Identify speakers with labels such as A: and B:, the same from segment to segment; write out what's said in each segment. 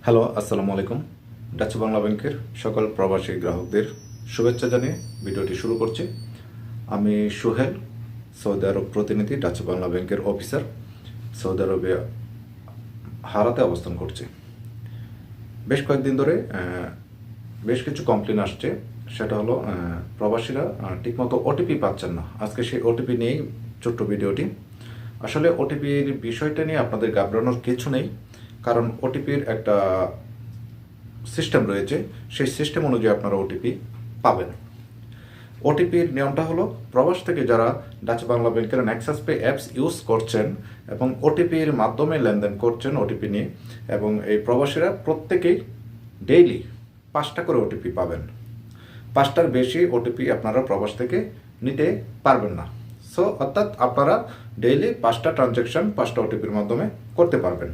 A: Hello, আসসালামু আলাইকুম। Dutch Bangla ব্যাংকের সকল প্রবাসী গ্রাহকদের শুভেচ্ছা জানিয়ে ভিডিওটি শুরু করছি। আমি সোহেল, সৌদি আরব প্রতিনিধি, ডাচ বাংলা ব্যাংকের অফিসার, সৌদি আরবে হারাতে অবস্থান করছি। বেশ কয়েকদিন ধরে বেশ কিছু কমপ্লেন আসছে, সেটা হলো প্রবাসীরা ঠিকমতো ওটিপি পাচ্ছেন না। আজকে সেই ওটিপি নিয়েই ছোট্ট ভিডিওটি। আসলে ওটিপির বিষয়টা নিয়ে আপনাদের ঘাবড়ানোর কিছু নেই, কারণ ওটিপির একটা সিস্টেম রয়েছে। সেই সিস্টেম অনুযায়ী আপনারা ওটিপি পাবেন। ওটিপির নিয়মটা হলো, প্রবাস থেকে যারা ডাচ বাংলা ব্যাংকের নেক্সাস পে অ্যাপস ইউজ করছেন এবং ওটিপির মাধ্যমে লেনদেন করছেন ওটিপি নিয়ে, এবং এই প্রবাসীরা প্রত্যেকেই ডেইলি 5টা করে ওটিপি পাবেন। 5টার বেশি ওটিপি আপনারা প্রবাস থেকে নিতে পারবেন না। সো অর্থাৎ আপনারা ডেইলি 5টা ট্রানজ্যাকশন 5টা ওটিপির মাধ্যমে করতে পারবেন।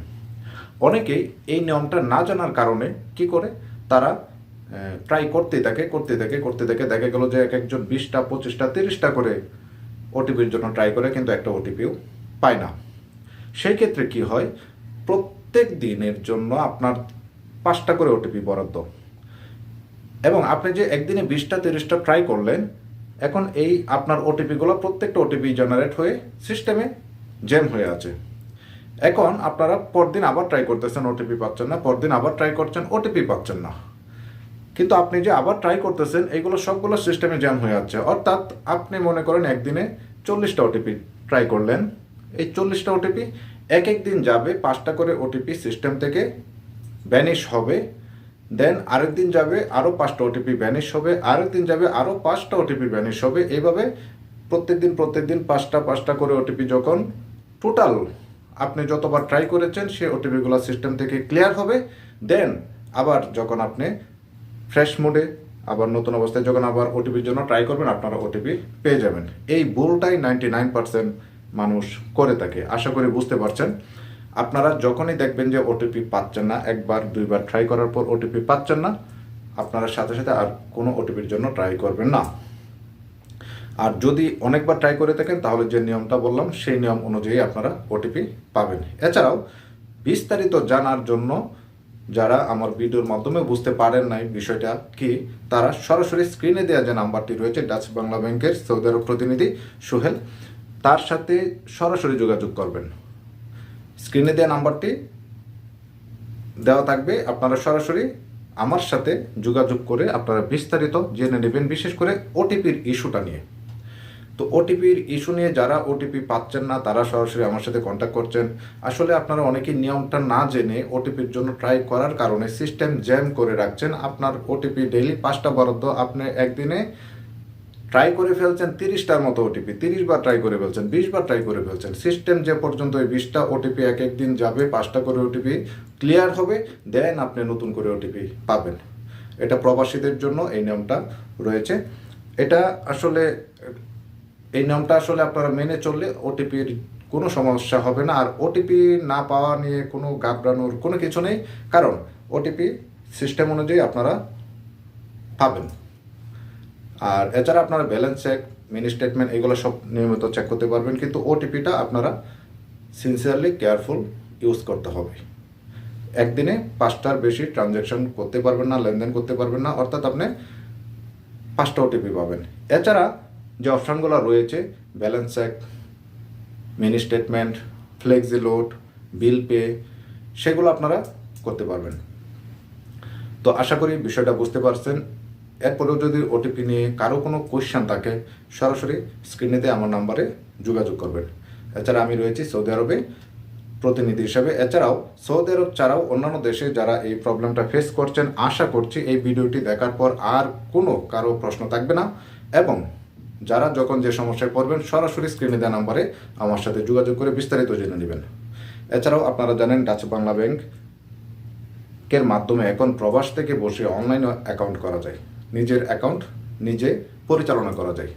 A: অনেকেই এই নিয়মটা না জানার কারণে কি করে, তারা ট্রাই করতে থাকে। দেখা গেল যে একজন 20টা 25টা 30টা করে ওটিপির জন্য ট্রাই করে, কিন্তু একটা ওটিপিও পায় না। সেই ক্ষেত্রে কি হয়, প্রত্যেক দিনের জন্য আপনার 5টা করে ওটিপি বরাদ্দ, এবং আপনি যে একদিনে 20টা 30টা ট্রাই করলেন, এখন এই আপনার ওটিপিগুলো প্রত্যেকটা ওটিপি জেনারেট হয়ে সিস্টেমে জ্যাম হয়ে আছে। এখন আপনারা পরদিন আবার ট্রাই করতেছেন, ওটিপি পাচ্ছেন না, পরদিন আবার ট্রাই করছেন, ওটিপি পাচ্ছেন না। কিন্তু আপনি যে আবার ট্রাই করতেছেন, এগুলো সবগুলো সিস্টেমে জ্যাম হয়ে যাচ্ছে। অর্থাৎ আপনি মনে করেন একদিনে 40টা ওটিপি ট্রাই করলেন, এই 40টা ওটিপি এক দিন যাবে, 5টা করে ওটিপি সিস্টেম থেকে ভ্যানিশ হবে, দেন আরেক দিন যাবে আরও 5টা ওটিপি ভ্যানিশ হবে, আরেক দিন যাবে আরও 5টা ওটিপি ভ্যানিশ হবে। এইভাবে প্রত্যেকদিন 5টা করে ওটিপি যখন টোটাল আপনি যতবার ট্রাই করেছেন সেই ওটিপিগুলো সিস্টেম থেকে ক্লিয়ার হবে। দেন আবার যখন আপনি ফ্রেশ মোডে আবার নতুন অবস্থায় যখন আবার ওটিপির জন্য ট্রাই করবেন, আপনারা ওটিপি পেয়ে যাবেন। এই ভুলটাই 99% মানুষ করে থাকে। আশা করি বুঝতে পারছেন। আপনারা যখনই দেখবেন যে ওটিপি পাচ্ছেন না, একবার দুইবার ট্রাই করার পর ওটিপি পাচ্ছেন না, আপনারা সাথে সাথে আর কোনো ওটিপির জন্য ট্রাই করবেন না। আর যদি অনেকবার ট্রাই করে থাকেন, তাহলে যে নিয়মটা বললাম সেই নিয়ম অনুযায়ী আপনারা ওটিপি পাবেন। এছাড়াও বিস্তারিত জানার জন্য যারা আমার ভিডিওর মাধ্যমে বুঝতে পারেন নাই বিষয়টা কি, তারা সরাসরি স্ক্রিনে দেওয়া যে নাম্বারটি রয়েছে, ডাচ বাংলা ব্যাংকের সৌদি আরব প্রতিনিধি সোহেল, তার সাথে সরাসরি যোগাযোগ করবেন। স্ক্রিনে দেওয়া নাম্বারটি দেওয়া থাকবে, আপনারা সরাসরি আমার সাথে যোগাযোগ করে আপনারা বিস্তারিত জেনে নেবেন, বিশেষ করে ওটিপির ইস্যুটা নিয়ে। তো ওটিপির ইস্যু নিয়ে যারা ওটিপি পাচ্ছেন না, তারা সরাসরি আমার সাথে কন্ট্যাক্ট করছেন। আসলে আপনারা অনেকেই নিয়মটা না জেনে ওটিপির জন্য ট্রাই করার কারণে সিস্টেম জ্যাম করে রাখছেন। আপনার ওটিপি ডেইলি 5টা বরাদ্দ, আপনি একদিনে ট্রাই করে ফেলছেন 30টার মতো ওটিপি, 30 বার ট্রাই করে ফেলছেন, 20 বার ট্রাই করে ফেলছেন। সিস্টেম যে পর্যন্ত এই 20টা ওটিপি এক দিন যাবে, 5টা করে ওটিপি ক্লিয়ার হবে, দেন আপনি নতুন করে ওটিপি পাবেন। এটা প্রবাসীদের জন্য এই নিয়মটা রয়েছে। এই নিয়মটা আসলে আপনারা মেনে চললে ওটিপির কোনো সমস্যা হবে না। আর ওটিপি না পাওয়া নিয়ে কোনো ঘাবড়ানোর কোনো কিছু নেই, কারণ ওটিপি সিস্টেম অনুযায়ী আপনারা পাবেন। আর এছাড়া আপনারা ব্যালেন্স চেক, মিনি স্টেটমেন্ট এগুলো সব নিয়মিত চেক করতে পারবেন, কিন্তু ওটিপিটা আপনারা সিনসিয়ারলি কেয়ারফুল ইউজ করতে হবে। একদিনে 5টার বেশি ট্রানজ্যাকশন করতে পারবেন না, লেনদেন করতে পারবেন না, অর্থাৎ আপনি 5টা ওটিপি পাবেন। এছাড়া যে অপশানগুলো রয়েছে, balance check, mini statement, flexi load, bill pay, সেগুলো আপনারা করতে পারবেন। তো আশা করি বিষয়টা বুঝতে পারছেন। এরপরেও যদি ওটিপি নিয়ে কারো কোনো কোয়েশ্চেন থাকে, সরাসরি স্ক্রিনেতে আমার নাম্বারে যোগাযোগ করবেন। এছাড়া আমি রয়েছি সৌদি আরবে প্রতিনিধি হিসাবে। এছাড়াও সৌদি আরব ছাড়াও অন্যান্য দেশে যারা এই প্রবলেমটা ফেস করছেন, আশা করছি এই ভিডিওটি দেখার পর আর কোনো কারো প্রশ্ন থাকবে না, এবং যারা যখন যে সমস্যায় পড়বেন সরাসরি স্ক্রিনে দেওয়া নাম্বারে আমার সাথে যোগাযোগ করে বিস্তারিত জেনে নেবেন। এছাড়াও আপনারা জানেন ডাচ বাংলা ব্যাংকের মাধ্যমে এখন প্রবাস থেকে বসে অনলাইন অ্যাকাউন্ট করা যায়, নিজের অ্যাকাউন্ট নিজে পরিচালনা করা যায়,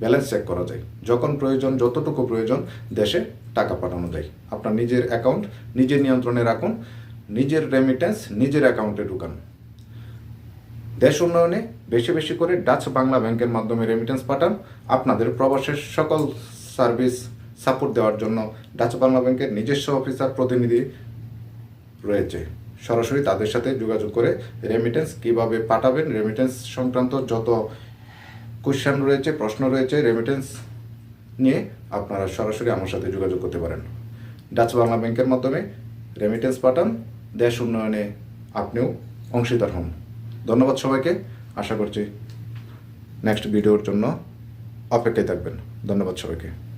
A: ব্যালেন্স চেক করা যায়, যখন প্রয়োজন যতটুকু প্রয়োজন দেশে টাকা পাঠানো যায়। আপনার নিজের অ্যাকাউন্ট নিজের নিয়ন্ত্রণে রাখুন, নিজের রেমিটেন্স নিজের অ্যাকাউন্টে ঢুকান। দেশ উন্নয়নে বেশি বেশি করে ডাচ বাংলা ব্যাংকের মাধ্যমে রেমিটেন্স পাঠান। আপনাদের প্রবাসের সকল সার্ভিস সাপোর্ট দেওয়ার জন্য ডাচ বাংলা ব্যাংকের নিজস্ব অফিসার প্রতিনিধি রয়েছে। সরাসরি তাদের সাথে যোগাযোগ করে রেমিটেন্স কিভাবে পাঠাবেন, রেমিটেন্স সংক্রান্ত যত কোশ্চেন রয়েছে, প্রশ্ন রয়েছে রেমিটেন্স নিয়ে আপনারা সরাসরি আমার সাথে যোগাযোগ করতে পারেন। ডাচ বাংলা ব্যাংকের মাধ্যমে রেমিটেন্স পাঠান, দেশ উন্নয়নে আপনিও অংশীদার হন। ধন্যবাদ সবাইকে। আশা করছি নেক্সট ভিডিওর জন্য অপেক্ষায় থাকবেন। ধন্যবাদ সবাইকে।